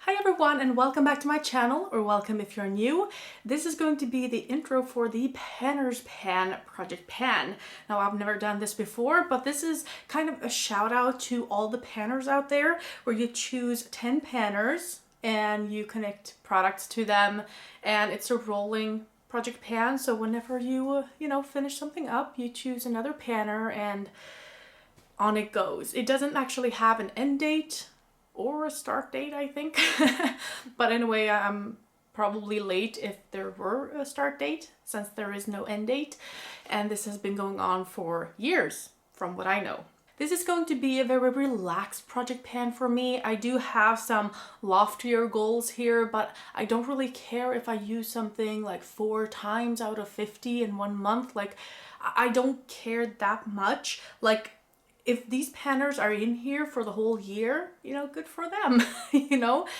Hi everyone and welcome back to my channel, or welcome if you're new. This is going to be the intro for the Panner's Pan Project Pan. Now I've never done this before, but this is kind of a shout out to all the panners out there where you choose 10 panners and you connect products to them, and it's a rolling project pan. So whenever you finish something up, you choose another panner and on it goes. It doesn't actually have an end date or a start date, I think. But anyway, I'm probably late if there were a start date, since there is no end date. And this has been going on for years, from what I know. This is going to be a very relaxed project pan for me. I do have some loftier goals here, but I don't really care if I use something like 4 times out of 50 in 1 month. Like, I don't care that much. Like, if these panners are in here for the whole year, good for them,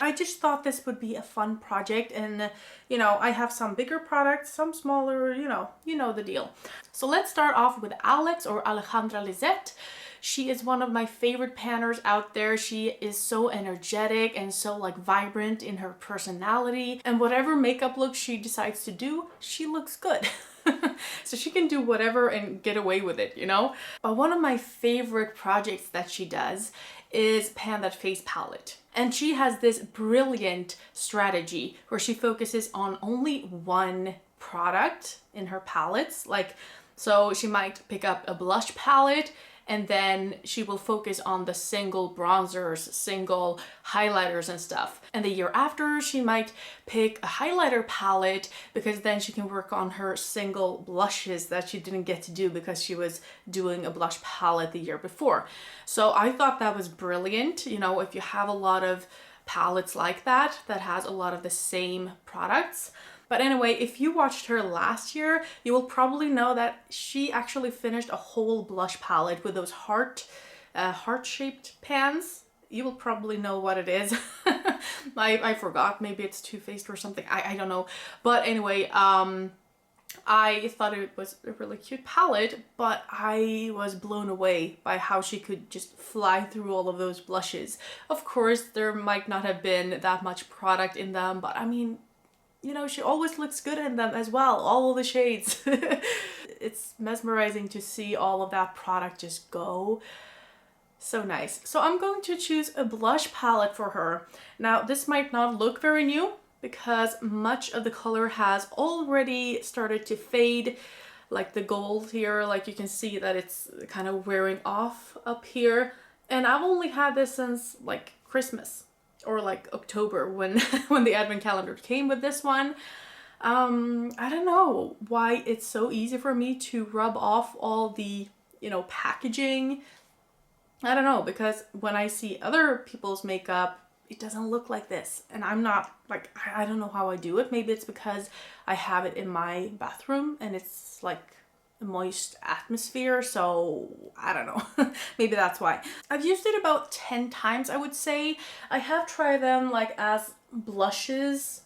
I just thought this would be a fun project, and, I have some bigger products, some smaller, you know the deal. So let's start off with Alex, or Alejandra Lizette. She is one of my favorite panners out there. She is so energetic and so vibrant in her personality, and whatever makeup look she decides to do, she looks good. So she can do whatever and get away with it, But one of my favorite projects that she does is Pan That Face palette. And she has this brilliant strategy where she focuses on only one product in her palettes. So she might pick up a blush palette, and then she will focus on the single bronzers, single highlighters and stuff. And the year after, she might pick a highlighter palette, because then she can work on her single blushes that she didn't get to do because she was doing a blush palette the year before. So I thought that was brilliant. If you have a lot of palettes like that has a lot of the same products. But anyway, if you watched her last year, you will probably know that she actually finished a whole blush palette with those heart-shaped pans. You will probably know what it is. I forgot. Maybe it's Too Faced or something. I don't know. But anyway, I thought it was a really cute palette, but I was blown away by how she could just fly through all of those blushes. Of course, there might not have been that much product in them, but I mean, she always looks good in them as well, all of the shades. It's mesmerizing to see all of that product just go. So nice. So I'm going to choose a blush palette for her. Now, this might not look very new because much of the color has already started to fade. Like the gold here, you can see that it's kind of wearing off up here. And I've only had this since Christmas, or October, when when the advent calendar came with this one. I don't know why it's so easy for me to rub off all the packaging. I don't know, because when I see other people's makeup, it doesn't look like this, and I'm not I don't know how I do it. Maybe it's because I have it in my bathroom and it's a moist atmosphere, so I don't know. Maybe that's why. I've used it about 10 times, I would say. I have tried them as blushes,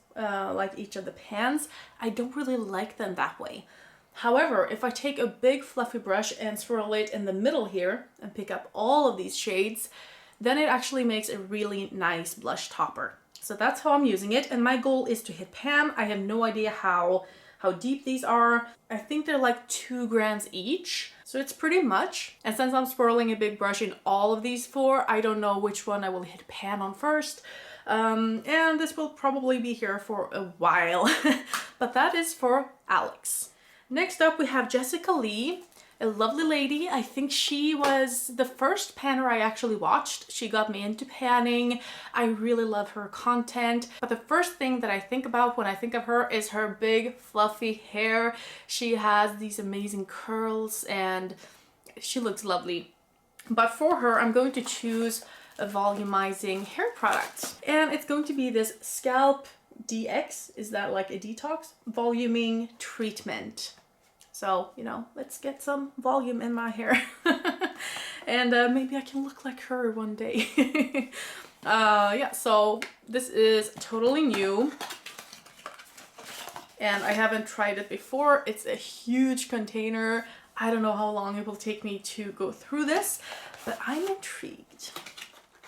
each of the pans. I don't really like them that way. However, if I take a big fluffy brush and swirl it in the middle here and pick up all of these shades, then it actually makes a really nice blush topper. So that's how I'm using it, and my goal is to hit pan. I have no idea how deep these are. I think they're 2 grams each, so it's pretty much. And since I'm swirling a big brush in all of these 4, I don't know which one I will hit pan on first. And this will probably be here for a while. But that is for Alex. Next up, we have Jessica Lee, a lovely lady. I think she was the first panner I actually watched. She got me into panning. I really love her content. But the first thing that I think about when I think of her is her big fluffy hair. She has these amazing curls and she looks lovely. But for her, I'm going to choose a volumizing hair product. And it's going to be this Scalp DX. Is that a detox? Voluming treatment. So, let's get some volume in my hair. And maybe I can look like her one day. Yeah, so this is totally new. And I haven't tried it before. It's a huge container. I don't know how long it will take me to go through this, but I'm intrigued.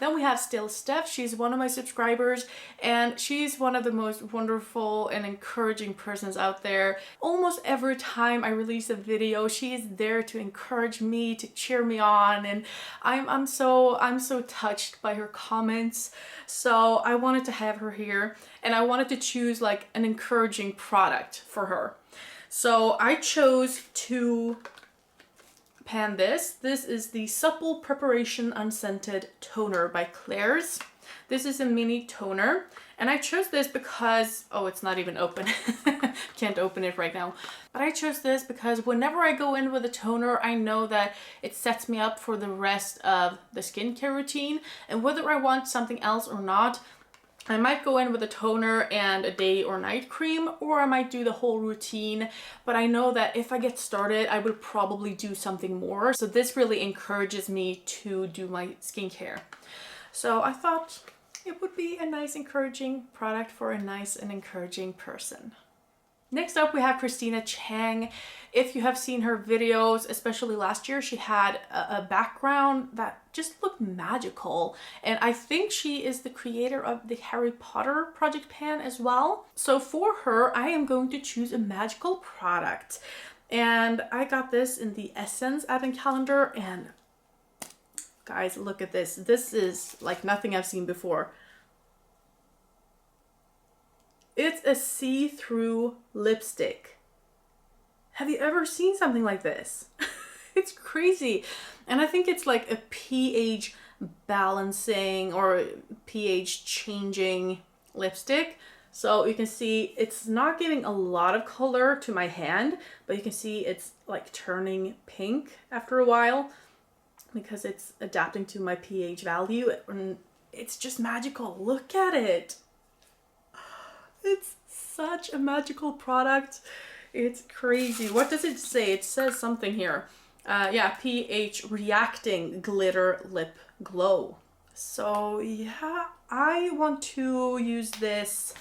Then we have Still Steph. She's one of my subscribers and she's one of the most wonderful and encouraging persons out there. Almost every time I release a video, she is there to encourage me, to cheer me on, and I'm so touched by her comments. So I wanted to have her here and I wanted to choose like an encouraging product for her. So I chose to pan this. This is the Supple Preparation Unscented Toner by Claire's. This is a mini toner and I chose this because, oh, it's not even open. Can't open it right now. But I chose this because whenever I go in with a toner, I know that it sets me up for the rest of the skincare routine. And whether I want something else or not, I might go in with a toner and a day or night cream, or I might do the whole routine, but I know that if I get started, I would probably do something more. So this really encourages me to do my skincare. So I thought it would be a nice encouraging product for a nice and encouraging person. Next up, we have Christina Chang. If you have seen her videos, especially last year, she had a background that just looked magical. And I think she is the creator of the Harry Potter project pan as well. So for her, I am going to choose a magical product. And I got this in the Essence Advent Calendar. And guys, look at this. This is like nothing I've seen before. It's a see-through lipstick. Have you ever seen something like this? It's crazy. And I think it's like a pH balancing or pH changing lipstick. So you can see it's not giving a lot of color to my hand, but you can see it's like turning pink after a while because it's adapting to my pH value. And it's just magical. Look at it. It's such a magical product. It's crazy. What does it say? It says something here. Yeah, pH reacting glitter lip glow. So yeah, I want to use this,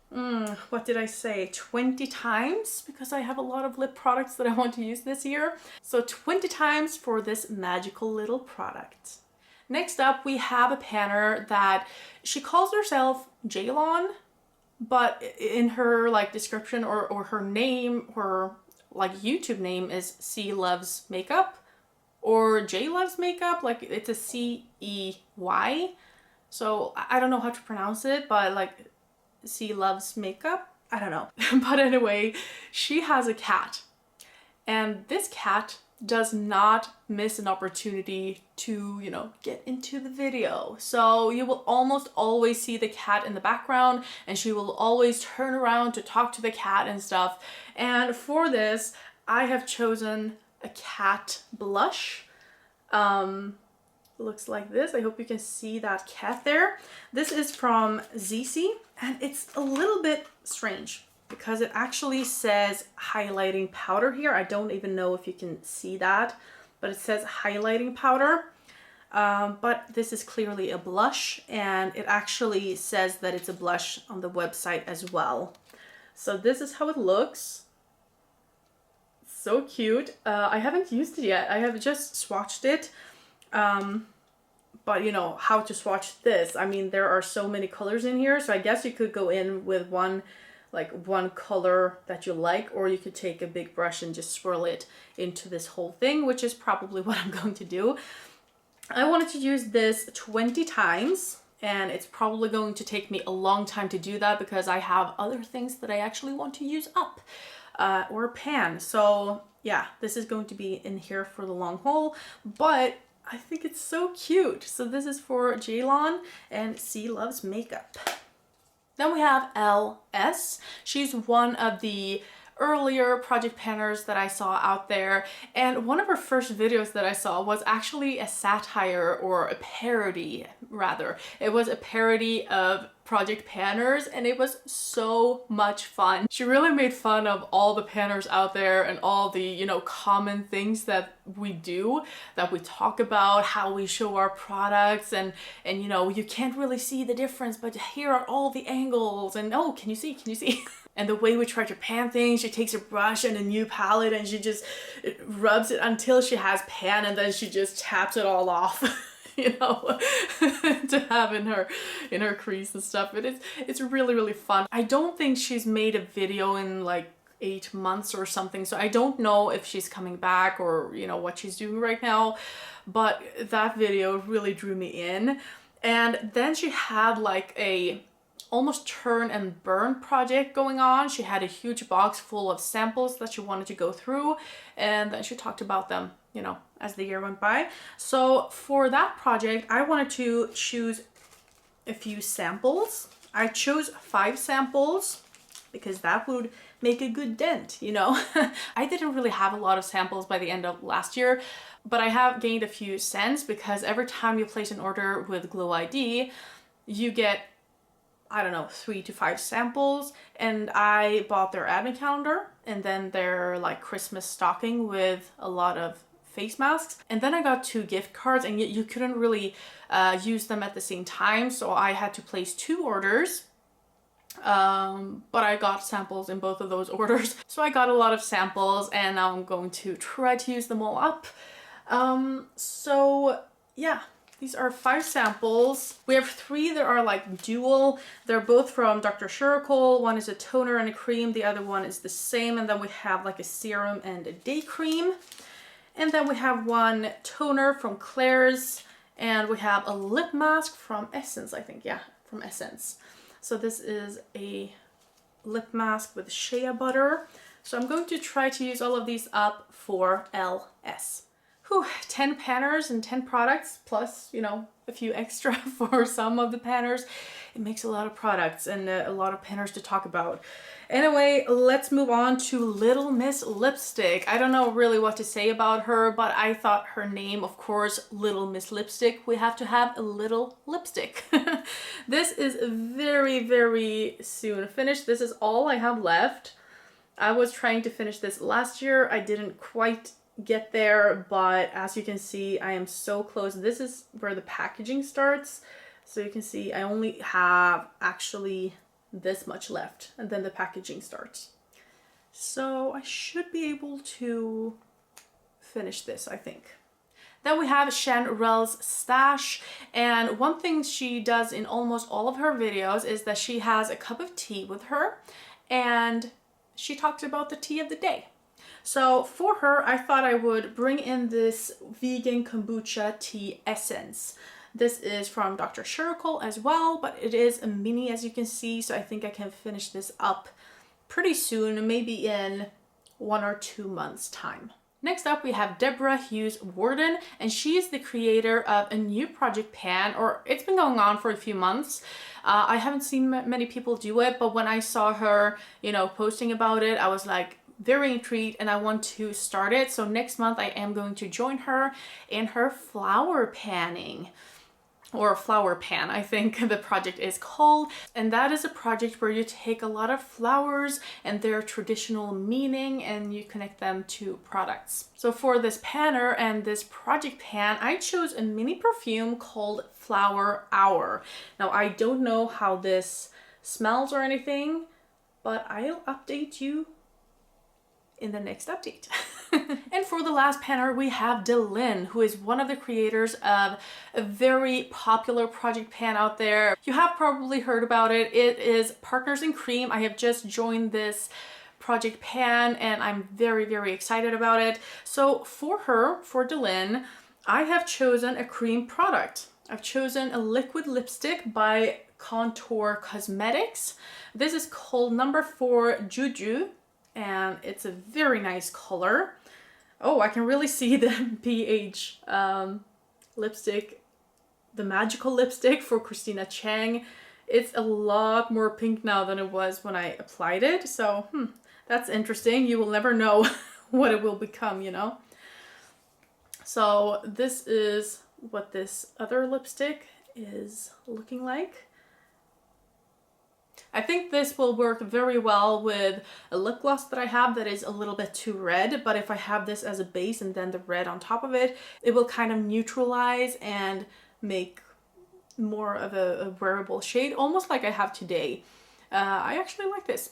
what did I say? 20 times, because I have a lot of lip products that I want to use this year. So 20 times for this magical little product. Next up, we have a panner that she calls herself Jaylon, but in her like description or her name, her like YouTube name is C Loves Makeup or J Loves Makeup. Like it's a C-E-Y. So I don't know how to pronounce it, but like C Loves Makeup. I don't know. But anyway, she has a cat. And this cat does not miss an opportunity to, you know, get into the video. So you will almost always see the cat in the background and she will always turn around to talk to the cat and stuff. And for this, I have chosen a cat blush. Looks like this. I hope you can see that cat there. This is from ZC and it's a little bit strange because it actually says highlighting powder here. I don't even know if you can see that, but it says highlighting powder. But this is clearly a blush and it actually says that it's a blush on the website as well. So this is how it looks. So cute. I haven't used it yet. I have just swatched it. But you know, how to swatch this. I mean, there are so many colors in here. So I guess you could go in with one color that you like, or you could take a big brush and just swirl it into this whole thing, which is probably what I'm going to do. I wanted to use this 20 times and it's probably going to take me a long time to do that because I have other things that I actually want to use up or pan. So yeah, this is going to be in here for the long haul, but I think it's so cute. So this is for Jaylon and C Loves Makeup. Then we have LS. She's one of the earlier project panners that I saw out there, and one of her first videos that I saw was actually a satire, or a parody rather. It was a parody of project panners and it was so much fun. She really made fun of all the panners out there and all the, you know, common things that we do, that we talk about, how we show our products, and you know, you can't really see the difference, but here are all the angles, and oh, can you see? And the way we try to pan things, she takes a brush and a new palette and she just rubs it until she has pan and then she just taps it all off. you know, to have in her crease and stuff. But it's really, really fun. I don't think she's made a video in like 8 months or something, so I don't know if she's coming back or, you know, what she's doing right now, but that video really drew me in. And then she had like a almost turn and burn project going on. She had a huge box full of samples that she wanted to go through, and then she talked about them, you know, as the year went by. So for that project, I wanted to choose a few samples. I chose 5 samples because that would make a good dent, you know. I didn't really have a lot of samples by the end of last year, but I have gained a few cents because every time you place an order with Glow ID, you get, I don't know, 3 to 5 samples. And I bought their advent calendar and then their like Christmas stocking with a lot of face masks. And then I got 2 gift cards, and you couldn't really use them at the same time. So I had to place 2 orders. But I got samples in both of those orders. So I got a lot of samples, and now I'm going to try to use them all up. So yeah, these are 5 samples. We have 3 that are like dual. They're both from Dr. Shoutout. One is a toner and a cream. The other one is the same. And then we have like a serum and a day cream. And then we have one toner from Claire's. And we have a lip mask from Essence, I think. Yeah, from Essence. So this is a lip mask with shea butter. So I'm going to try to use all of these up for LS. Whew, 10 panners and 10 products, plus, you know, a few extra for some of the panners. It makes a lot of products and a lot of panners to talk about. Anyway, let's move on to Little Miss Lipstick. I don't know really what to say about her, but I thought her name, of course, Little Miss Lipstick, we have to have a little lipstick. This is very, very soon finished. This is all I have left. I was trying to finish this last year. I didn't quite get there, but as you can see, I am so close. This is where the packaging starts. So you can see I only have actually this much left, and then the packaging starts. So I should be able to finish this, I think. Then we have Chanel's Stash, and one thing she does in almost all of her videos is that she has a cup of tea with her, and she talks about the tea of the day. So for her, I thought I would bring in this vegan kombucha tea essence. This is from Dr. Shoutout as well, but it is a mini, as you can see, so I think I can finish this up pretty soon, maybe in 1 or 2 months time. Next up, we have Deborah Hughes Warden, and she is the creator of a new project pan, or it's been going on for a few months. I haven't seen many people do it, but when I saw her, you know, posting about it, I was like, very intrigued, and I want to start it. So next month I am going to join her in her flower panning, or flower pan, I think the project is called. And that is a project where you take a lot of flowers and their traditional meaning and you connect them to products. So for this panner and this project pan, I chose a mini perfume called Flower Hour. Now I don't know how this smells or anything, but I'll update you in the next update. And for the last panner, we have Delin, who is one of the creators of a very popular project pan out there. You have probably heard about it. It is Partners in Cream. I have just joined this project pan and I'm very, very excited about it. So for her, for Delin, I have chosen a cream product. I've chosen a liquid lipstick by Contour Cosmetics. This is called number 4 Juju, and it's a very nice color. Oh, I can really see the PH lipstick, the magical lipstick for Christina Chang. It's a lot more pink now than it was when I applied it. So that's interesting. You will never know what it will become, you know? So this is what this other lipstick is looking like. I think this will work very well with a lip gloss that I have that is a little bit too red, but if I have this as a base and then the red on top of it, it will kind of neutralize and make more of a wearable shade, almost like I have today. I actually like this.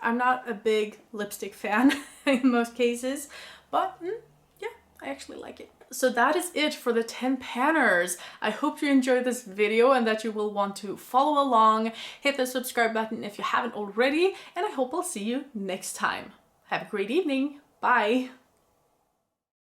I'm not a big lipstick fan in most cases, but yeah, I actually like it. So that is it for the 10 panners. I hope you enjoyed this video and that you will want to follow along. Hit the subscribe button if you haven't already, and I hope I'll see you next time. Have a great evening. Bye.